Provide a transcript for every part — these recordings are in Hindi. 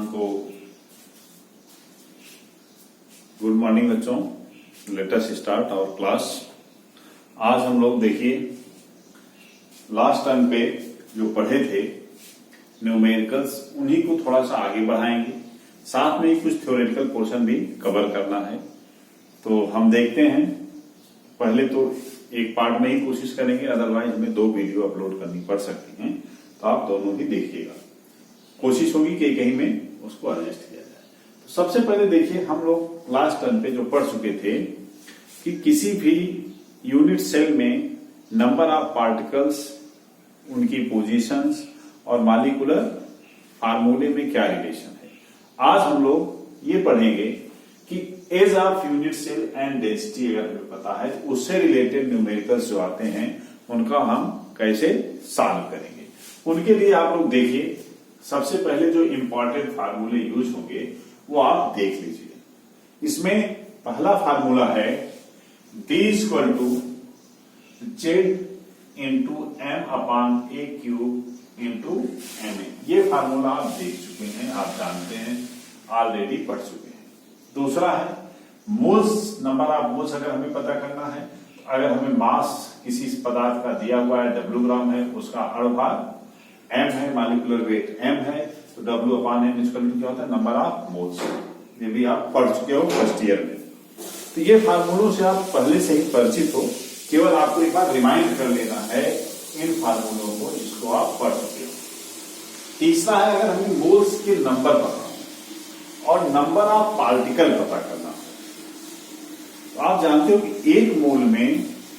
को गुड मॉर्निंग बच्चों, let us start our class. आज हम लोग देखिए लास्ट टाइम पे जो पढ़े थे न्यूमेरिकल्स, उन्हीं को थोड़ा सा आगे बढ़ाएंगे, साथ में ही कुछ थ्योरेटिकल पोर्शन भी कवर करना है। तो हम देखते हैं, पहले तो एक पार्ट में ही कोशिश करेंगे, अदरवाइज हमें 2 वीडियो अपलोड करनी पड़ सकती हैं, तो आप दोनों ही देखिएगा। कोशिश होगी कि कहीं में उसको एडजस्ट किया जाए। तो सबसे पहले देखिए, हम लोग लास्ट टर्म पे जो पढ़ चुके थे कि किसी भी यूनिट सेल में नंबर ऑफ पार्टिकल्स, उनकी पोजीशंस और मॉलिक्यूलर फार्मूले में क्या रिलेशन है। आज हम लोग ये पढ़ेंगे कि edge of unit cell and density अगर हमें पता है तो उससे रिलेटेड न्यूमेरिकल्स जो आते हैं उनका हम कैसे सॉल्व करेंगे। उनके लिए आप लोग देखिए, सबसे पहले जो इंपॉर्टेंट फार्मूले यूज होंगे वो आप देख लीजिए। इसमें पहला फार्मूला है D equal to Z into M upon a cube into M A. ये फार्मूला आप देख चुके हैं, आप जानते हैं, ऑलरेडी पढ़ चुके हैं। दूसरा है मोल्स, नंबर ऑफ मोल्स अगर हमें पता करना है, अगर हमें मास किसी पदार्थ का दिया हुआ है W ग्राम है, उसका अड़भाग M है, मॉलिक्यूलर वेट M है, तो W upon M equal to क्या होता है, नंबर ऑफ मोल्स। ये भी आप पढ़ चुके हो फर्स्ट ईयर में। तो ये फार्मूलों से आप पहले से ही परिचित हो, केवल आपको एक बार रिमाइंड कर लेना है इन फार्मूलों को जिसको आप पढ़ चुके हो। तीसरा है, अगर हमें मोल्स के नंबर पता हो और नंबर ऑफ पार्टिकल पता करना हो, तो आप जानते हो कि एक मोल में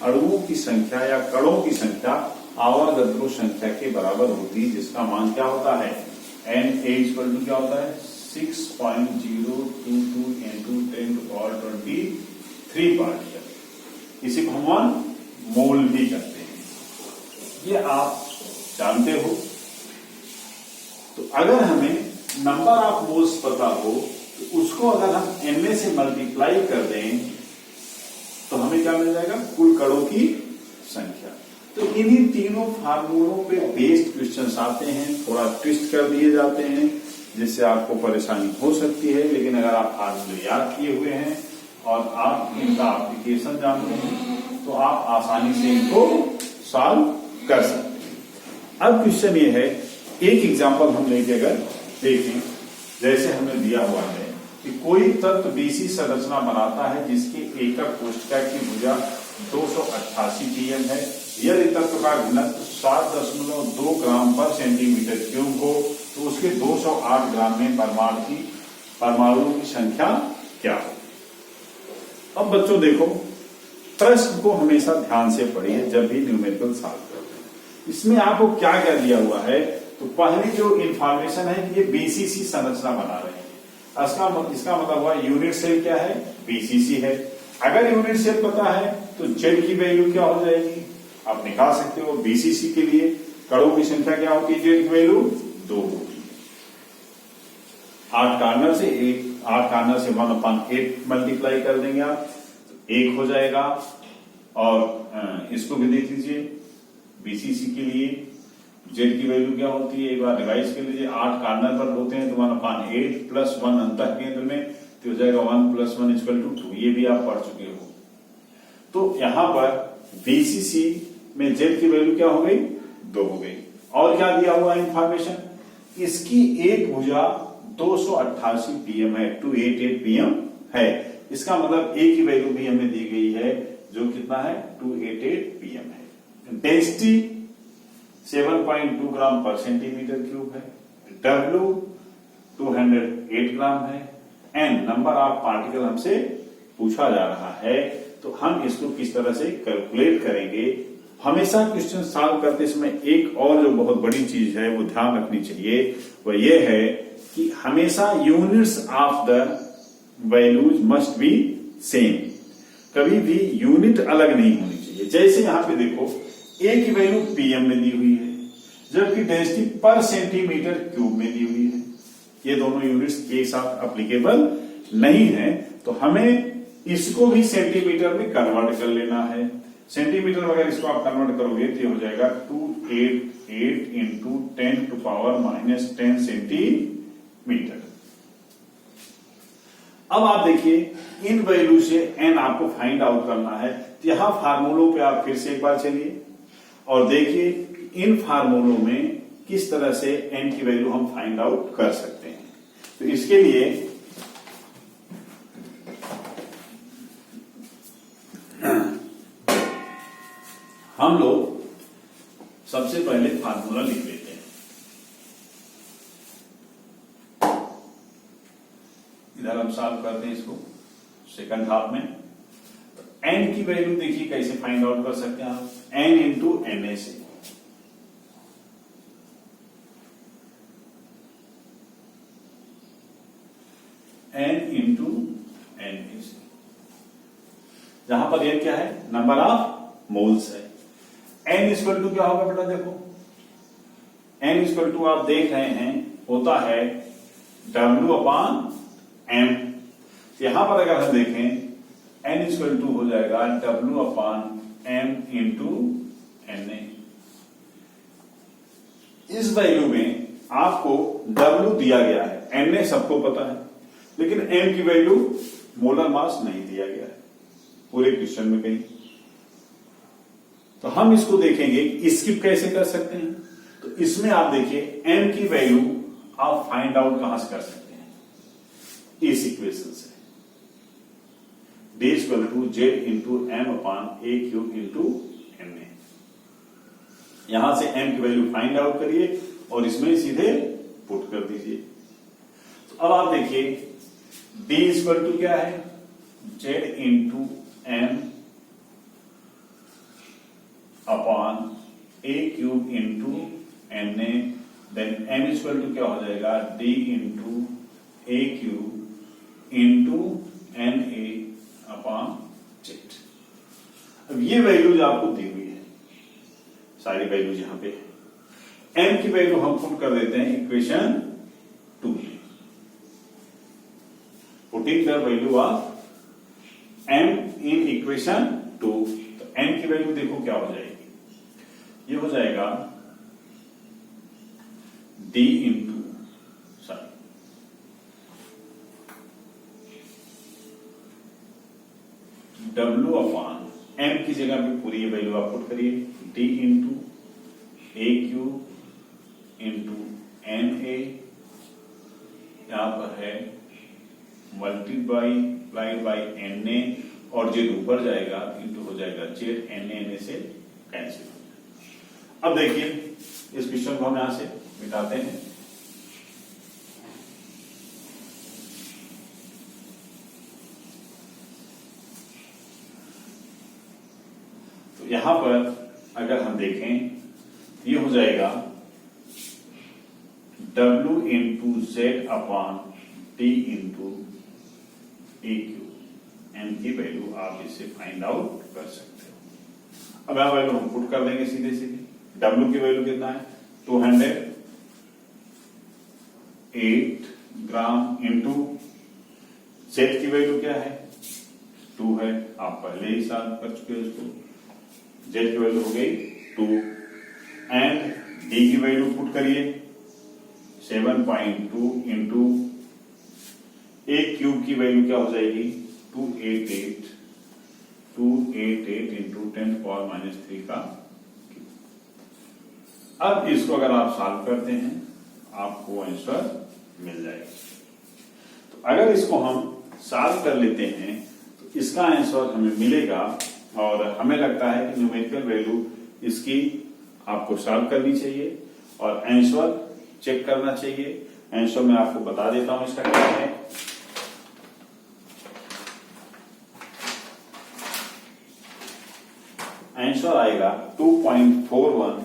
अणुओं की संख्या या कणों की संख्या आवर्तगत संख्या के बराबर होती है, जिसका मान क्या होता है, Na इक्वल टू क्या होता है 6.022 into 10⁻23 पार्टिकल। इसी को हम मोल भी कहते हैं, ये आप जानते हो। तो अगर हमें नंबर ऑफ मोल्स पता हो तो उसको अगर हम Na से मल्टीप्लाई कर दें तो हमें क्या मिल जाएगा, कुल कणों की संख्या। तो इन्हीं तीनों फार्मूलों पे बेस्ड क्वेश्चंस आते हैं, थोड़ा ट्विस्ट कर दिए जाते हैं जिससे आपको परेशानी हो सकती है, लेकिन अगर आप फार्मूले याद किए हुए हैं और आप इनका एप्लीकेशन जानते हैं तो आप आसानी से इनको सॉल्व कर सकते हैं। अब क्वेश्चन ये है, एक एग्जांपल हम लेके अगर देखें, जैसे हमें दिया हुआ है कि कोई तत्व BC संरचना बनाता है जिसके एकक कोशिका की भुजा 288 pm है। यदि तत्व का घनत्व 7.2 ग्राम पर सेंटीमीटर क्यूब हो तो उसके 208 ग्राम में परमाणुओं की संख्या क्या हो। अब बच्चों देखो, प्रश्न को हमेशा ध्यान से पढ़िए जब भी न्यूमेरिकल सॉल्व करते हैं। इसमें आपको क्या क्या दिया हुआ है, तो पहली जो इंफॉर्मेशन है कि ये BCC संरचना बना रहे हैं। इसका मतलब हुआ यूनिट सेल क्या है, BCC है। अगर यूनिट सेल पता है तो Z की वैल्यू क्या हो जाएगी, आप निकाल सकते हो। BCC के लिए कणों की संख्या क्या होती है, Z की वैल्यू 2 होती है। 8 कॉर्नर से 1/8 मल्टीप्लाई कर देंगे आप, तो 1 हो जाएगा। और इसको भी देख लीजिए, BCC के लिए Z की वैल्यू क्या होती है, एक बार रिवाइज कर लीजिए। 8 कॉर्नर पर होते हैं तो 1/8 प्लस 1 अंतः केंद्र में, तो हो जाएगा 1 + 1 = 2। ये भी आप पढ़ चुके हो। तो यहां पर BCC में Z की वैल्यू क्या हो गई, 2 हो गई। और क्या दिया हुआ इंफॉर्मेशन, इसकी एक भुजा 288 pm है, 288 pm है। इसका मतलब A की वैल्यू भी हमें दी गई है जो कितना है, 288 pm है। डेंसिटी 7.2 ग्राम पर सेंटीमीटर क्यूब है। W 208 ग्राम है। एन नंबर ऑफ पार्टिकल हमसे पूछा जा रहा है, तो हम इसको किस तरह से कैलकुलेट करेंगे। हमेशा क्वेश्चन सॉल्व करते समय एक और जो बहुत बड़ी चीज है वो ध्यान रखनी चाहिए, वह ये है कि हमेशा units of the values must be same. कभी भी यूनिट अलग नहीं होनी चाहिए। जैसे यहां पे देखो, A की वैल्यू pm में दी हुई है, जबकि डेंसिटी पर सेंटीमीटर क्यूब में दी हुई है। ये दोनों यूनिट्स एक साथ एप्लीकेबल नहीं है, तो हमें इसको भी सेंटीमीटर में कन्वर्ट कर लेना है। सेंटीमीटर अगर इसको आप कन्वर्ट करोगे तो हो जाएगा 288 × 10⁻⁻10 सेंटीमीटर। अब आप देखिए इन वैल्यू से एन आपको फाइंड आउट करना है, तो यहां फार्मूलों पे आप फिर से एक बार चलिए और देखिए इन फार्मूलों में किस तरह से एन की वैल्यू हम फाइंड आउट कर सकते हैं। तो इसके लिए हम लोग सबसे पहले फार्मूला लिख लेते हैं। इधर हम सॉल्व करते हैं इसको सेकंड हाफ में। तो एन की वैल्यू देखिए कैसे फाइंड आउट कर सकते हैं आप, एन इंटू एन ए से। एन इंटू एन ए से, जहां पर एन क्या है, नंबर ऑफ मोल्स है। एन इक्वल टू क्या होगा बेटा, देखो एन इक्वल टू आप देख रहे हैं होता है W अपॉन M। यहां पर अगर हम देखें एन इक्वल टू हो जाएगा W upon M into N A. इस वैल्यू में आपको W दिया गया है, एन ए सबको पता है, लेकिन M की वैल्यू मोलर मास नहीं दिया गया है पूरे क्वेश्चन में कहीं। तो हम इसको देखेंगे स्किप कैसे कर सकते हैं। तो इसमें आप देखिए m की वैल्यू आप फाइंड आउट कहां से कर सकते हैं, इस इक्वेशन से, d equal to Z into M upon a cube into N A. यहां से m की वैल्यू फाइंड आउट करिए और इसमें सीधे पुट कर दीजिए। तो अब आप देखिए d इक्वल टू क्या है, Z into M upon a cube into N A, then M equal to क्या हो जाएगा, D into a cube into N A upon Z. अब ये वैल्यूज आपको दी हुई है, सारी वैल्यूज यहां पे है। एम की वैल्यू हम पुट कर देते हैं इक्वेशन 2 में, putting the value of M in equation 2। तो एम की वैल्यू देखो क्या हो जाएगी, ये हो जाएगा d into W upon m की जगह पे पूरी ये वैल्यू आप पुट करिए, d into a cube into N A, यहां पर है मल्टीप्लाई बाई एन ए, और जेड ऊपर जाएगा इंटू हो जाएगा जेड, एन ए से कैंसिल। अब देखिए इस क्वेश्चन को हम यहां से मिटाते हैं। तो यहां पर अगर हम देखें ये हो जाएगा W into Z upon T into A Q. N की वैल्यू आप इससे फाइंड आउट कर सकते हो। अब यहां वैल्यू हम पुट कर देंगे सीधे सीधे। W की वैल्यू कितना है, 208 ग्राम इंटू जेड की वैल्यू क्या है, 2 है, आप पहले ही सॉल्व कर चुके हो इसको। जेड की वैल्यू हो गई 2 एंड डी की वैल्यू पुट करिए 7.2 इंटू ए क्यूब की वैल्यू क्या हो जाएगी 288 इंटू 10⁻³ का। अब इसको अगर आप सॉल्व करते हैं आपको आंसर मिल जाएगा। तो अगर इसको हम सॉल्व कर लेते हैं तो इसका आंसर हमें मिलेगा, और हमें लगता है कि न्यूमेरिकल वैल्यू इसकी आपको सॉल्व करनी चाहिए और आंसर चेक करना चाहिए। आंसर मैं आपको बता देता हूं इसका क्या है। आंसर आएगा 2.41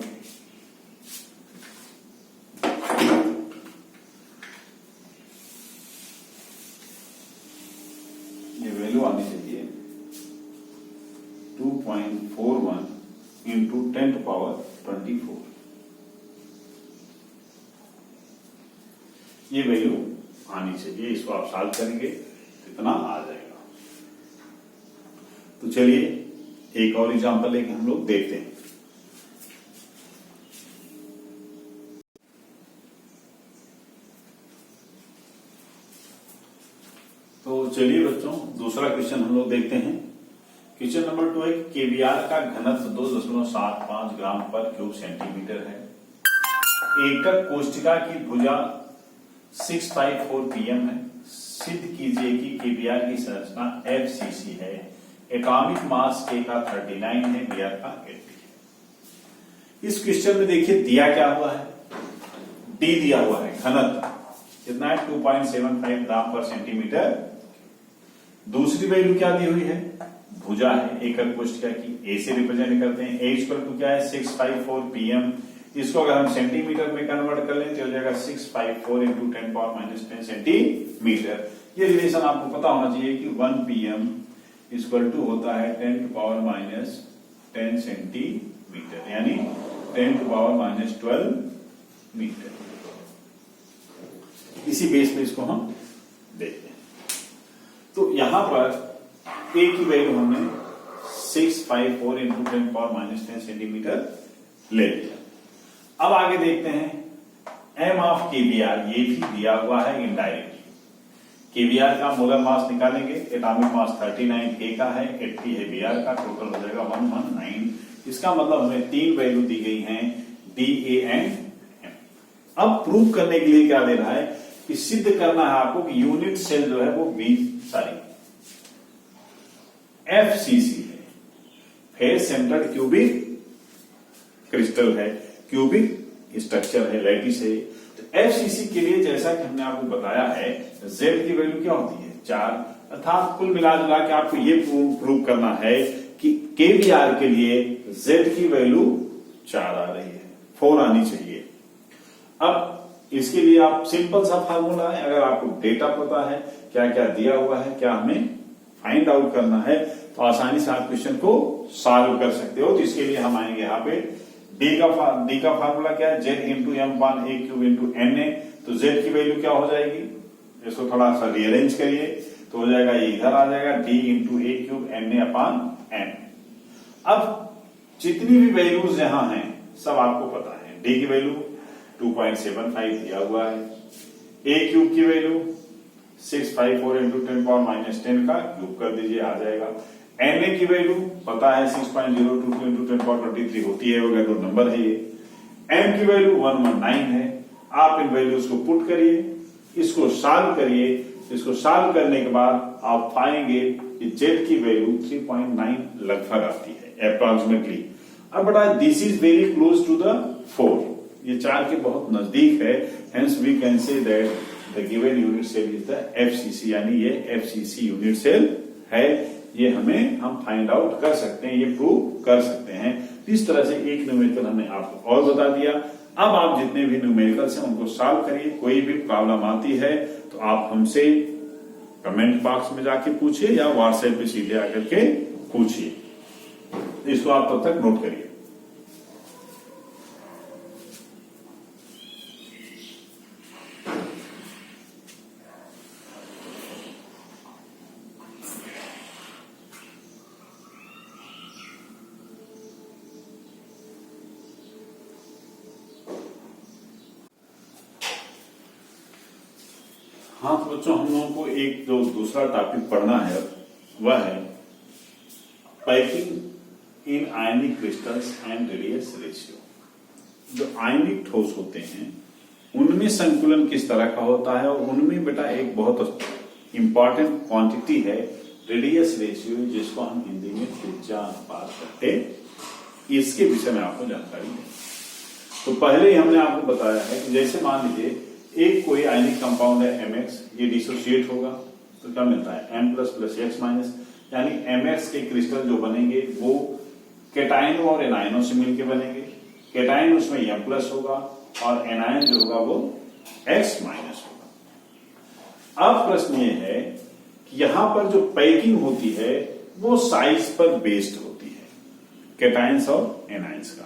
ये वैल्यू आनी चाहिए 2.41 इंटू 10⁻²4। ये वैल्यू आनी चाहिए, इसको आप सॉल्व करेंगे तो इतना आ जाएगा। तो चलिए एक और एग्जांपल लेके हम लोग देखते हैं। तो तो चलिए बच्चों दूसरा क्वेश्चन हम लोग देखते हैं। क्वेश्चन नंबर 2 है केवीआर का घनत्व 2.75 ग्राम पर क्यूब सेंटीमीटर है। एकक कोष्ठिका की भुजा 654 pm है। सिद्ध कीजिए कि केवीआर की संरचना FCC है। एटॉमिक मास K का 39 है, बीआर का 80 है। इस क्वेश्चन में देखिए दिया क्या हुआ है, डी दिया हुआ है, घनत्व कितना है 2.75 ग्राम पर सेंटीमीटर। दूसरी वैल्यू क्या दी हुई है, भुजा है एकक कोष्ठिका की, ए से रिप्रेजेंट करते हैं। ए इक्वल टू क्या है 654 pm। इसको अगर हम सेंटीमीटर में कन्वर्ट कर लें तो हो जाएगा 654 इंटू 10⁻⁻10 सेंटीमीटर। ये रिलेशन आपको पता होना चाहिए कि 1 pm इक्वल टू होता है 10⁻10 सेंटीमीटर, यानी 10⁻12 मीटर। इसी बेस पे इसको हम देखते हैं। तो यहां पर ए की वैल्यू हमने 654 इंटू 10⁻10 सेंटीमीटर ले लिया। अब आगे देखते हैं एम ऑफ केवीआर, ये भी दिया हुआ है इनडायरेक्टली। केवीआर का मोलर मास निकालेंगे, एटॉमिक मास 39 के का है, 80 है बीआर का, टोटल हो जाएगा 119। इसका मतलब हमें तीन वैल्यू दी गई हैं डी ए एंड एम। अब प्रूव करने के लिए क्या दे रहा है कि सिद्ध करना है आपको कि यूनिट सेल जो है वो FCC है, फेस सेंटर्ड क्यूबिक क्रिस्टल है, क्यूबिक स्ट्रक्चर है, लैटिस है। तो FCC के लिए जैसा कि हमने आपको बताया है Z की वैल्यू क्या होती है 4, अर्थात कुल मिला जुला के आपको ये प्रूव करना है कि केवीआर के लिए Z की वैल्यू 4 आ रही है, 4 आनी चाहिए। अब इसके लिए आप सिंपल सा फार्मूला है, अगर आपको डेटा पता है क्या क्या दिया हुआ है, क्या हमें फाइंड आउट करना है, तो आसानी से आप क्वेश्चन को सॉल्व कर सकते हो। तो इसके लिए हम आएंगे यहाँ पे डी का फार्मूला क्या है, Z इंटू एम पान ए क्यूब इंटू NA। तो Z की वैल्यू क्या हो जाएगी, इसको थोड़ा सा रीअरेंज करिए तो हो जाएगा ये इधर आ जाएगा D into a cube NA upon N। अब जितनी भी वैल्यूज यहां हैं सब आपको पता है। D की वैल्यू 2.75 दिया हुआ है, ए क्यूब की वैल्यू 654 इंटू 10⁻10 का क्यूब कर दीजिए, आ जाएगा। NA की वैल्यू पता है 6.022 इंटू 10⁻23 होती है, वगैरह तो नंबर है ये। M की वैल्यू 119 है। आप इन वैल्यूज को पुट करिए, इसको सॉल्व करिए। इसको सॉल्व करने के बाद आप पाएंगे कि Z की वैल्यू 3.9 लगभग आती है अप्रोक्सीमेटली। अब बता this is very close to the 4, ये 4 के बहुत नजदीक है, hence we can say that the given unit cell is the FCC, यानी ये FCC यूनिट सेल है। ये हम फाइंड आउट कर सकते हैं, ये प्रूव कर सकते हैं। इस तरह से एक न्यूमेरिकल हमने आपको और बता दिया। अब आप जितने भी न्यूमेरिकल्स हैं उनको सॉल्व करिए। कोई भी प्रॉब्लम आती है तो आप हमसे कमेंट बॉक्स में जाके पूछिए या व्हाट्सएप पे सीधे आकर के पूछिए। इसको आप तब तक नोट करिए। हाँ तो बच्चों हम लोगों को एक जो दूसरा टॉपिक पढ़ना है वह है packing in ionic crystals and radius ratio. जो आयनिक ठोस होते हैं उनमें संकुलन किस तरह का होता है, और उनमें बेटा एक बहुत इंपॉर्टेंट क्वांटिटी है रेडियस रेशियो, जिसको हम हिंदी में त्रिज्या अनुपात कहते हैं। इसके विषय में आपको जानकारी है। तो पहले ही हमने आपको बताया है कि जैसे मान लीजिए एक कोई आयनिक कंपाउंड है MX, ये डिसोसिएट होगा तो क्या मिलता है M plus plus X minus, यानी MX के क्रिस्टल जो बनेंगे वो केटाइन और एनायनों से मिलके बनेंगे। केटाइन उसमें M प्लस होगा और एनायन जो होगा वो X माइनस होगा। अब प्रश्न ये है कि यहां पर जो पैकिंग होती है वो साइज पर बेस्ड होती है, केटाइन्स और एनायंस का,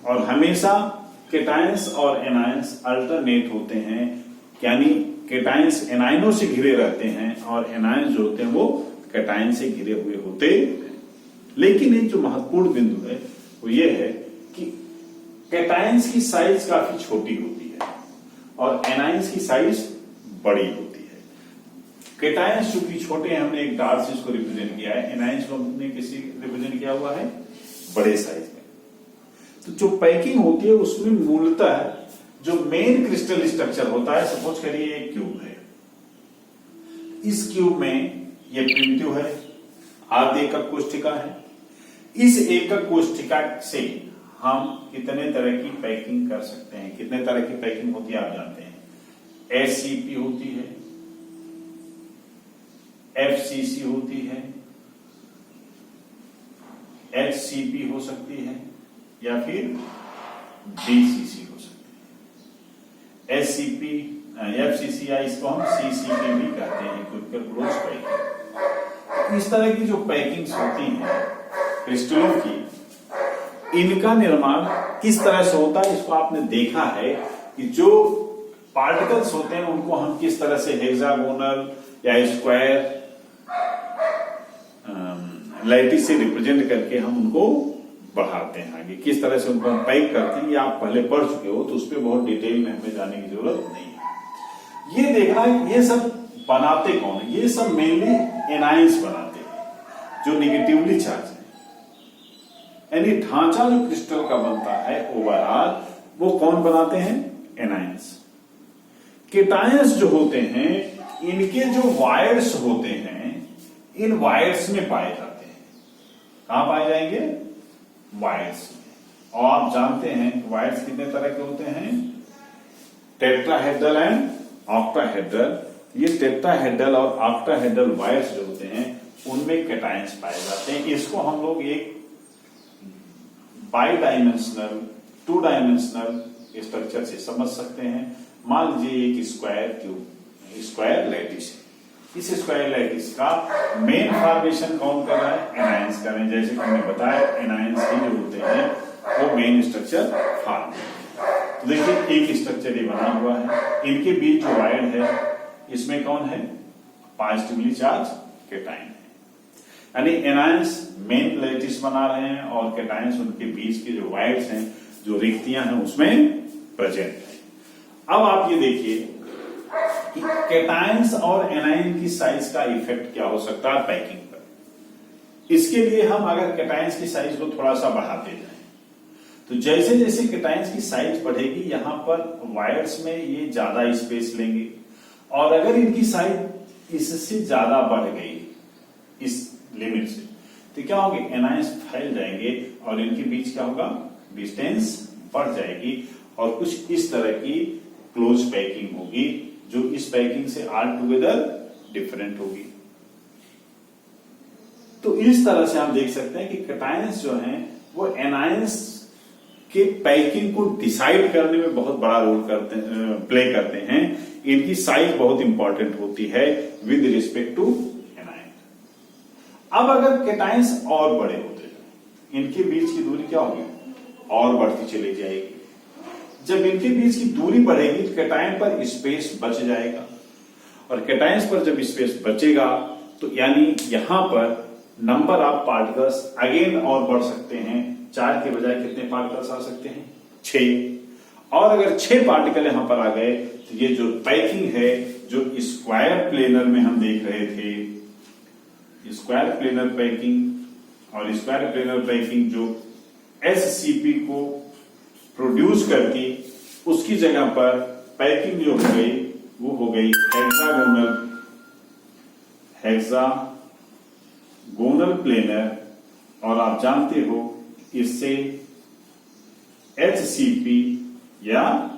और हमेशा केटाइन्स और एनायंस अल्टरनेट होते हैं, यानी केटाइन्स एनायनों से घिरे रहते हैं और एनायंस जो होते हैं वो केटाइन से घिरे हुए होते हैं। लेकिन एक जो महत्वपूर्ण बिंदु है वो ये है कि केटाइन्स की साइज काफी छोटी होती है और एनायंस की साइज बड़ी होती है। केटायंस चूंकि छोटे हैं, हमने एक डार्क से इसको रिप्रेजेंट किया है, एनायंस को हमने किसी रिप्रेजेंट किया हुआ है बड़े साइज में। तो जो पैकिंग होती है उसमें मूलतः जो मेन क्रिस्टल स्ट्रक्चर होता है, सपोज करिए एक क्यूब है, इस क्यूब में ये प्रिमिटिव है, आधे एकक कोष्ठिका है। इस एकक कोष्ठिका से हम कितने तरह की पैकिंग कर सकते हैं? कितने तरह की पैकिंग होती है आप जानते हैं? एससीपी होती है, एफसीसी होती है, एचसीपी हो सकती है, या फिर डीसीसी हो सकती है। एससीपी, एफसीसी या इसको हम सीसीपी भी कहते हैं, क्यूबिकल क्लोज पैकिंग। इस तरह की जो पैकिंग्स होती हैं क्रिस्टलों की, इनका निर्माण किस तरह से होता है इसको आपने देखा है कि जो पार्टिकल्स होते हैं उनको हम किस तरह से हेक्सागोनल या स्क्वायर लैटिस से रिप्रेजेंट करके हम उनको बढ़ाते हैं आगे, किस तरह से उनको हम पैक करते हैं, ये आप पहले पढ़ चुके हो, तो उस पर बहुत डिटेल में हमें जाने की जरूरत नहीं है। ये देखना है ये सब बनाते कौन है? ये सब मेनली एनायंस बनाते हैं जो निगेटिवली चार्ज है। यानी ढांचा जो क्रिस्टल का बनता है ओवरऑल, वो कौन बनाते हैं? एनायंस। केटायंस जो होते हैं, इनके जो वायर्स होते हैं, इन वायर्स में पाए जाते हैं। कहां पाए जाएंगे? वायर्स में। और आप जानते हैं वायर्स कितने तरह के होते हैं? Tetrahedral and octahedral. ये टेट्राहेड्रल और ऑक्टाहेड्रल वायर्स जो होते हैं उनमें केटायंस पाए जाते हैं। इसको हम लोग एक by dimensional, two dimensional structure से समझ सकते हैं। मान लीजिए एक स्क्वायर क्यूब, स्क्वायर लैटिस है। इस स्क्वायर लैटिस का मेन फॉर्मेशन कौन कर रहा है? एनायंस कर रहे हैं। जैसे कि हमने बताया एनायंस ही जो होते हैं वो मेन स्ट्रक्चर फॉर्म। तो देखिए एक स्ट्रक्चर ये बना हुआ है, इनके बीच जो वायर है इसमें कौन है? पॉजिटिवली चार्ज केटायन है। यानी एनायंस मेन लैटिस बना रहे हैं और केटायंस उनके बीच के जो वायर्स हैं, जो रिक्तियां हैं उसमें प्रेजेंट है। अब आप ये देखिए कि केटायंस और एनायन की साइज का इफेक्ट क्या हो सकता है पैकिंग पर। इसके लिए हम अगर केटायंस की साइज को थोड़ा सा बढ़ाते जाएं, तो जैसे जैसे केटायंस की साइज बढ़ेगी, यहां पर वायर्स में ये ज्यादा स्पेस लेंगे, और अगर इनकी साइज इससे ज्यादा बढ़ गई इस लिमिट से, तो क्या होगा? एनायंस फैल जाएंगे और इनके बीच क्या होगा? डिस्टेंस बढ़ जाएगी और कुछ इस तरह की क्लोज पैकिंग होगी, जो इस पैकिंग से ऑल टुगेदर डिफरेंट होगी। तो इस तरह से हम देख सकते हैं कि केटायंस जो हैं वो एनायंस के पैकिंग को डिसाइड करने में बहुत बड़ा रोल प्ले करते हैं। इनकी साइज बहुत इंपॉर्टेंट होती है विद रिस्पेक्ट टू एनायन। अब अगर केटायंस और बड़े होते हैं, इनके बीच की दूरी क्या होगी? और बढ़ती चली जाएगी। जब इनके बीच की दूरी बढ़ेगी तो केटायन पर स्पेस बच जाएगा, और केटायंस पर जब स्पेस बचेगा तो यानी यहां पर नंबर ऑफ पार्टिकल्स अगेन और बढ़ सकते हैं। 4 के बजाय कितने पार्टिकल्स आ सकते हैं? 6। और अगर 6 पार्टिकल यहां पर आ गए तो ये जो पैकिंग है, जो स्क्वायर प्लेनर में हम देख रहे थे, स्क्वायर प्लेनर पैकिंग, और स्क्वायर प्लेनर पैकिंग जो एससीपी को प्रोड्यूस करती, उसकी जगह पर पैकिंग जो हो गई वो हो गई हेक्सागोनल प्लेनर। और आप जानते हो इससे एचसीपी या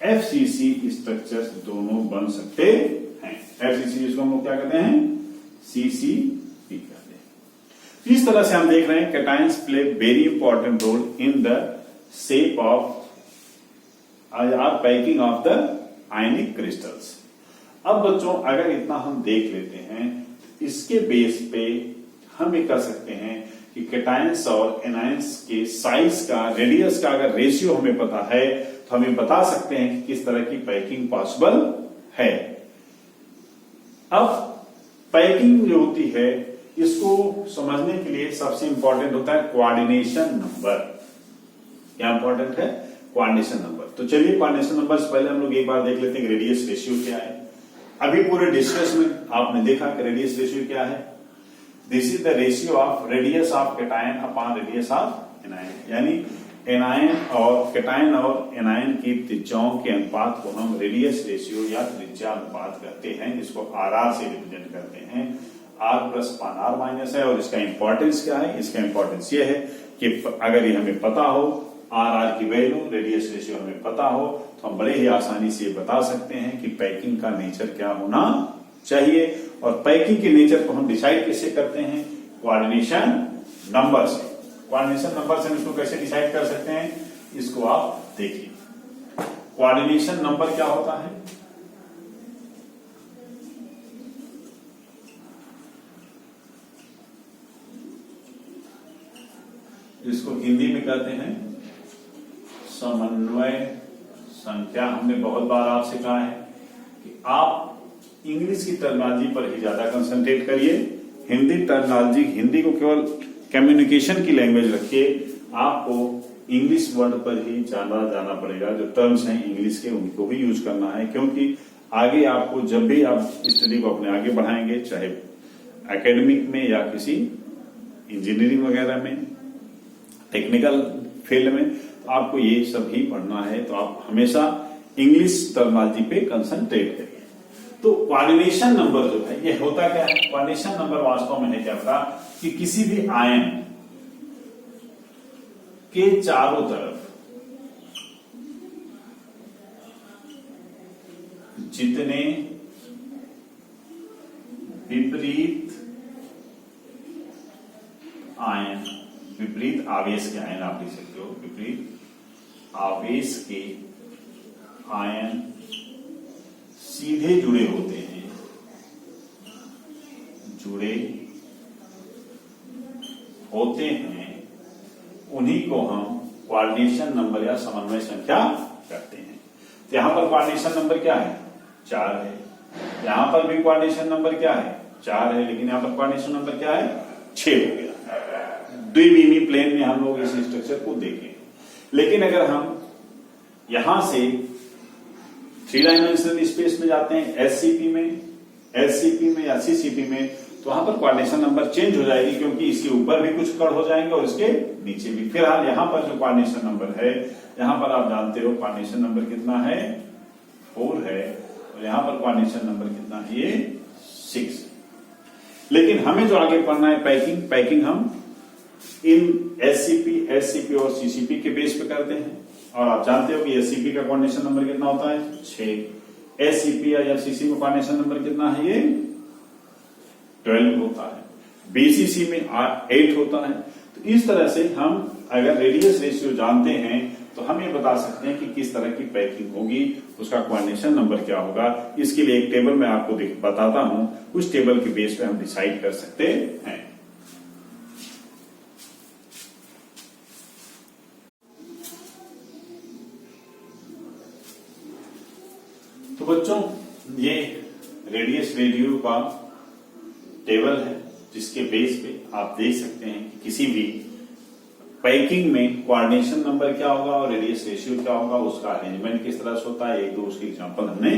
एफसीसी स्ट्रक्चर्स दोनों बन सकते हैं। एफसीसी जिसको हम लोग क्या कहते हैं? सीसीपी कहते हैं। इस तरह से हम देख रहे हैं cations play very important role in the shape of packing of the ionic crystals. अब बच्चों अगर इतना हम देख लेते हैं, इसके बेस पे हम ये कर सकते हैं कि केटायंस और एनायंस के साइज का, रेडियस का अगर रेशियो हमें पता है तो हमें बता सकते हैं कि किस तरह की पैकिंग पॉसिबल है। अब पैकिंग जो होती है, इसको समझने के लिए सबसे इंपॉर्टेंट होता है कोऑर्डिनेशन नंबर। क्या इंपॉर्टेंट है? Coordination number. तो चलिए कोऑर्डिनेशन नंबर से पहले हम लोग एक बार देख लेते हैं रेडियस रेशियो क्या है। अभी पूरे डिस्कस में आपने देखा कि रेडियस रेशियो क्या है। This is the ratio of radius of cation upon radius of anion, यानी एनायन और कैटायन और एनायन की त्रिज्याओं के अनुपात को हम रेडियस रेशियो या त्रिज्या अनुपात कहते हैं, जिसको आर से रिप्रेजेंट करते हैं। R plus upon R minus है। और इसका इंपॉर्टेंस क्या है? इसका इंपॉर्टेंस ये है कि अगर ये हमें पता हो, आर की वैल्यू, रेडियस रेशियो हमें पता हो, तो हम बड़े ही आसानी से बता सकते हैं कि पैकिंग का नेचर क्या होना चाहिए। और पैकिंग के नेचर को हम डिसाइड कैसे करते हैं? कोऑर्डिनेशन नंबर से। कोऑर्डिनेशन नंबर से हम इसको कैसे डिसाइड कर सकते हैं, इसको आप देखिए। कोऑर्डिनेशन नंबर क्या होता है? इसको हिंदी में कहते हैं समन्वय संख्या। हमने बहुत बार आपसे कहा है कि आप इंग्लिश की टर्मिनोलॉजी पर ही ज्यादा कंसंट्रेट करिए। हिंदी टर्मिनोलॉजी, हिंदी को केवल कम्युनिकेशन की लैंग्वेज रखिए। आपको इंग्लिश वर्ड पर ही ज्यादा जाना पड़ेगा। जो टर्म्स हैं इंग्लिश के, उनको भी यूज करना है, क्योंकि आगे आपको जब भी आप स्टडी को अपने आगे बढ़ाएंगे, चाहे एकेडमिक में या किसी इंजीनियरिंग वगैरह में, टेक्निकल फील्ड में, तो आपको ये सब ही पढ़ना है। तो आप हमेशा इंग्लिश टर्मिनोलॉजी पे कंसंट्रेट करिए। तो कोऑर्डिनेशन नंबर जो है, ये होता क्या है? कोऑर्डिनेशन नंबर वास्तव में है क्या था कि किसी भी आयन के चारों तरफ जितने विपरीत आयन, विपरीत आवेश के आयन आप लिख सकते हो, विपरीत आवेश के आयन सीधे जुड़े होते हैं, उन्हीं को हम कोऑर्डिनेशन नंबर या समन्वय संख्या कहते हैं। तो यहां पर कोऑर्डिनेशन नंबर क्या है? 4 है। यहां पर भी कोऑर्डिनेशन नंबर क्या है? 4 है। लेकिन यहां पर कोऑर्डिनेशन नंबर क्या है? 6 हो गया। द्विविमी प्लेन में हम लोग इस स्ट्रक्चर को देखें। लेकिन अगर हम यहां से 3 डायमेंशनल स्पेस में जाते हैं, एससीपी में या सीसीपी में, तो वहां पर कोऑर्डिनेशन नंबर चेंज हो जाएगी, क्योंकि इसके ऊपर भी कुछ कण हो जाएंगे और इसके नीचे भी। फिलहाल यहां पर जो कोऑर्डिनेशन नंबर है, यहां पर आप जानते हो कोऑर्डिनेशन नंबर कितना है? 4 है। और यहां पर कोऑर्डिनेशन नंबर कितना है? ये 6। लेकिन हमें जो आगे पढ़ना है पैकिंग हम इन एससीपी और सीसीपी के बेस पे करते हैं। और आप जानते हो कि एससीपी का कोऑर्डिनेशन नंबर कितना होता है? 6। एससीपी या एफसीसी में कोऑर्डिनेशन नंबर कितना है? ये 12 होता है। बीसीसी में 8 होता है। तो इस तरह से हम अगर रेडियस रेशियो जानते हैं तो हम ये बता सकते हैं कि किस तरह की पैकिंग होगी, उसका कोऑर्डिनेशन नंबर क्या होगा। इसके लिए एक टेबल मैं आपको बताता हूं, उस टेबल के बेस पे हम डिसाइड कर सकते हैं। तो बच्चों, ये रेडियस रेडियो का टेबल है, जिसके बेस पे आप देख सकते हैं कि किसी भी पैकिंग में कोऑर्डिनेशन नंबर क्या होगा और रेडियस रेशियो क्या होगा, उसका अरेंजमेंट किस तरह से होता है। एक दो उसके एग्जांपल हमने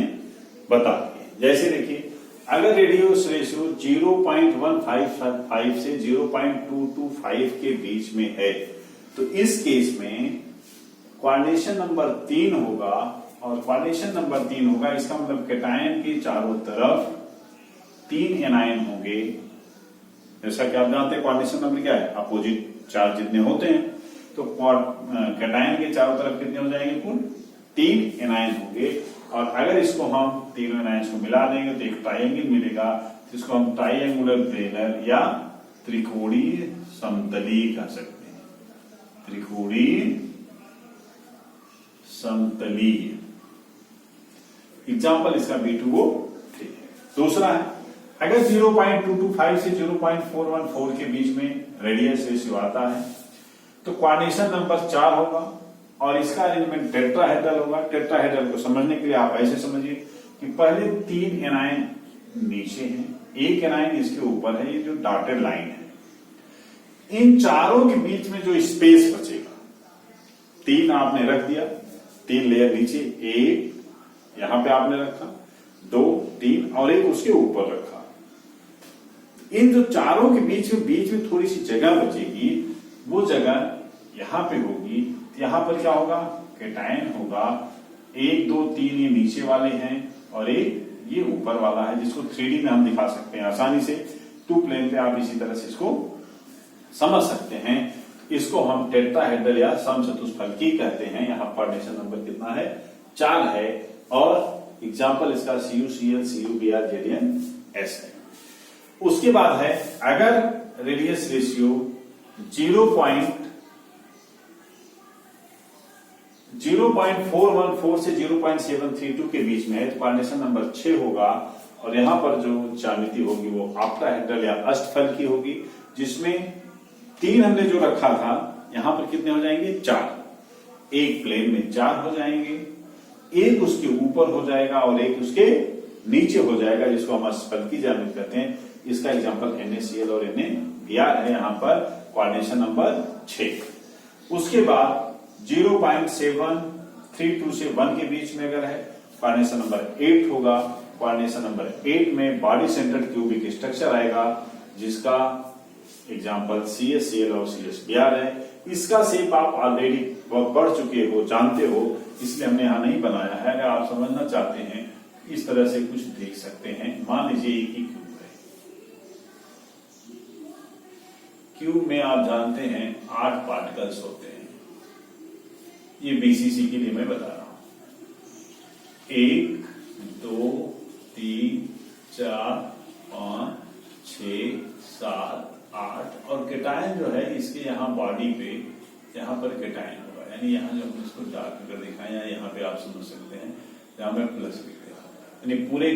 बता दिए। जैसे देखिए, अगर रेडियस रेशियो 0.155 से 0.225 के बीच में है, तो इस केस में कोऑर्डिनेशन नंबर 3 होगा। और कोऑर्डिनेशन नंबर 3 होगा, इसका मतलब कैटायन के चारों तरफ 3 एनायन होंगे। जैसा कि आप जानते हैं कोऑर्डिनेशन नंबर क्या है? अपोजिट चार्ज जितने होते हैं, तो कैटायन के चारों तरफ कितने हो जाएंगे? कुल 3 एनायन होंगे। और अगर इसको हम तीनों एनायंस को मिला देंगे तो एक ट्राइंगल मिलेगा, जिसको हम ट्राइंगुलर प्लेनर या त्रिकोणीय समतली कह सकते हैं। त्रिकोणीय समतली एग्जाम्पल इसका B2O3 है। दूसरा है, अगर 0.225 से 0.414 के बीच में रेडियस रेशियो आता है, तो कोऑर्डिनेशन नंबर 4 होगा और इसका अरेंजमेंट टेट्राहेड्रल होगा। टेट्राहेड्रल को समझने के लिए आप ऐसे समझिए कि पहले 3 एनायन नीचे हैं, एक एनायन इसके ऊपर है, ये जो डॉटेड लाइन है। इन चारों के बीच में जो स्पेस बचेगा, 3 आपने रख दिया, 3 लेयर नीचे, एक यहां पे आपने रखा, 2, 3 और एक उसके ऊपर रखा। इन जो चारों के बीच में थोड़ी सी जगह बचेगी, वो जगह यहां पे होगी। यहां पर क्या होगा, कैटायन होगा। 1, 2, 3 ये नीचे वाले हैं और एक ये ऊपर वाला है, जिसको 3D में हम दिखा सकते हैं आसानी से। 2 प्लेन पे आप इसी तरह से इसको समझ सकते हैं। इसको हम टेट्राहेड्रल या समचतुष्फलकी कहते हैं। यहाँ कोऑर्डिनेशन नंबर कितना है, 4 है और एग्जाम्पल इसका CuCl CuBr Zn S है। उसके बाद है अगर रेडियस रेशियो 0.414 से 0.732 के बीच में है तो कोऑर्डिनेशन नंबर 6 होगा। और यहां पर जो ज्यामिति होगी वो ऑक्टाहेड्रल या अष्टफलकी होगी, जिसमें 3 हमने जो रखा था, यहां पर कितने हो जाएंगे, 4। एक प्लेन में 4 हो जाएंगे, एक उसके ऊपर हो जाएगा और एक उसके नीचे हो जाएगा, जिसको हम अष्टफलकी ज्यामिति कहते हैं। इसका एग्जांपल NaCl और NaBr है यहां पर कोऑर्डिनेशन नंबर 6। उसके बाद 0.732 से 1 के बीच में अगर है, कोऑर्डिनेशन नंबर 8 होगा। कोऑर्डिनेशन नंबर 8 में बॉडी सेंटर्ड क्यूबिक स्ट्रक्चर आएगा, जिसका एग्जाम्पल CsCl और CsBr है। इसका शेप आप ऑलरेडी पढ़ चुके हो, जानते हो, इसलिए हमने यहां नहीं बनाया है। अगर आप समझना चाहते हैं इस तरह से कुछ देख सकते हैं। मान लीजिए एक ही क्यूब है, क्यूब में आप जानते हैं 8 पार्टिकल्स होते हैं। ये BCC के लिए मैं बता रहा हूं। 1, 2, 3, 4, 5, 6, 7, 8 और कैटायन जो है इसके यहाँ बॉडी पे यहाँ पर कैटायन होगा। यानी यहाँ जो हम इसको डार्क कर दिखाएं, या यहाँ पे आप समझ सकते हैं, यहाँ पे प्लस लिख दिया। यानी पूरे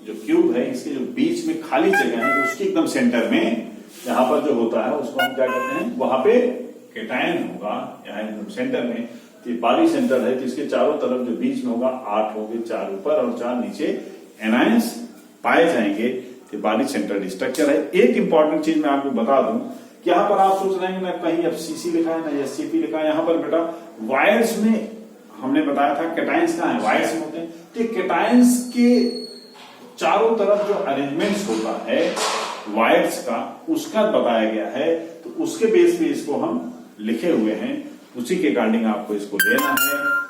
जो क्यूब है इसके जो बीच में खाली जगह है उसके एकदम सेंटर में यहाँ पर जो होता है उसको हम क्या कहते हैं, वहां पे कैटायन होगा, यहाँ एकदम सेंटर में। बॉडी सेंटर है, जिसके चारों तरफ जो बीच में होगा 8 होंगे, 4 ऊपर और 4 नीचे एनायंस पाए जाएंगे। तो बॉडी सेंटर्ड स्ट्रक्चर है। एक इंपॉर्टेंट चीज मैं आपको बता दूं कि यहाँ पर आप सोच रहे हैं ना कहीं FCC लिखा है ना SCP लिखा है। यहाँ पर बेटा वायर्स में हमने बताया था कैटायंस कहाँ है, वायर्स में होते हैं। तो कैटायंस के चारों तरफ जो अरेंजमेंट्स होता है वायर्स का, उसका बताया गया है। तो उसके बेस पे इसको हम लिखे हुए हैं, उसी के अकॉर्डिंग आपको इसको लेना है।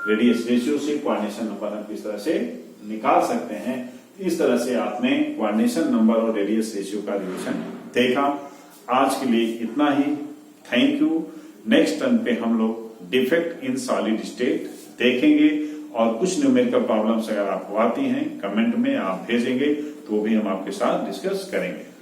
रेडियस रेशियो से कोऑर्डिनेशन नंबर हम किस तरह से निकाल सकते हैं। इस तरह से आपने कोऑर्डिनेशन नंबर और रेडियस रेशियो का रिविजन देखा। आज के लिए इतना ही, थैंक यू। नेक्स्ट टर्न पे हम लोग डिफेक्ट इन सॉलिड स्टेट देखेंगे और कुछ न्यूमेरिकल प्रॉब्लम्स अगर आपको आती हैं कमेंट में आप भेजेंगे तो भी हम आपके साथ डिस्कस करेंगे।